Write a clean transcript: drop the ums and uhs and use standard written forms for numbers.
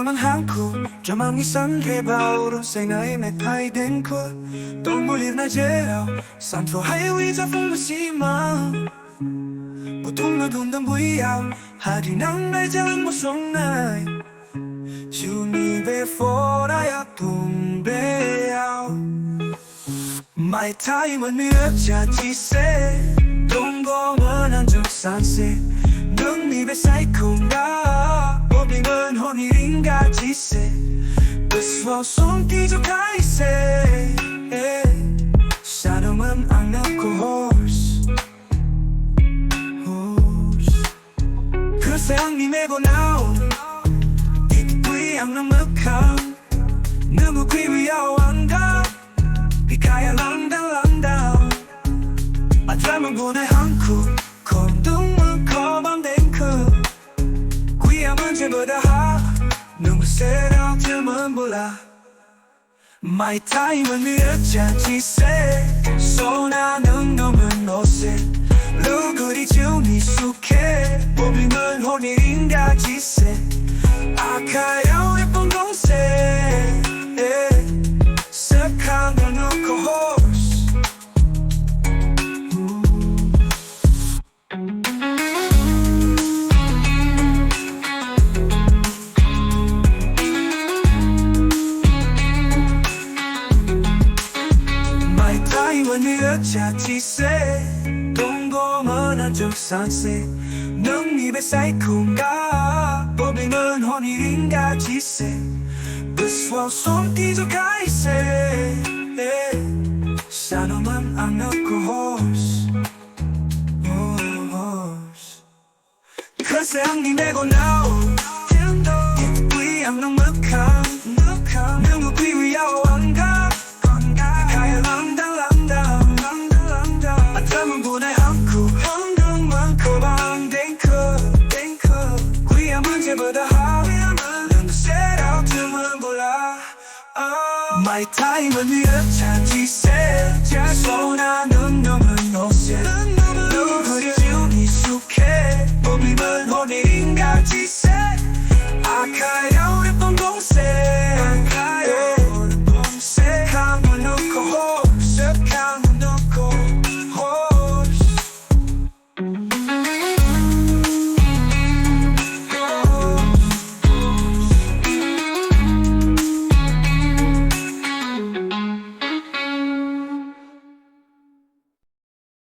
Naman hanku Jamang isang hebauro Say na imetay din ko Tunggulir na jero Santo hayawi sa fungasima Putung na dundang buyaw Hari nang may jalan mo songnay Juni before I tung beyaw My time when me up cha chi se Don't go on and juk san se Nung mi be sai kung da Oblingan honi ringa chi se Beswa song ti jo kai se Shadow man ang nako horse Kasi ang ni mego now Ipui ang namakang Namukwi wiyaw ang da Di kaya lang daw At lamang gunay hangku Kung dumang ko bang den ko Kuya man 제보다 ha Nung maseraw tilman bola My time when me 어쩌지 say So 나는 너만 옷에 루그리 주니 숙해 보면 혼이린가 지세 아까요 예쁜 동생 쓱한 걸 놓고 horse My time when me 어쩌지 say 동공은 쭉 산세 능 입에 쌓이군가 보빙은 혼이린가 지세 부스워 손띠조 가이세 샤노만 안 넣고 horse 글쎄 항니 내고 나오 예쁘이 안 넉넉한 능우 비위야오 안가 가야 랑달랑달 아담은 분의 한쿠 한강만 코방 댕크 구이야 문제보다 하위함은 눈도 set out 틈은 몰라 My time은 미흡찬 세 손아는 놈은 옷에 누구를 주니 숙해 보비면 혼이린가 지세 아카요 예쁜 동생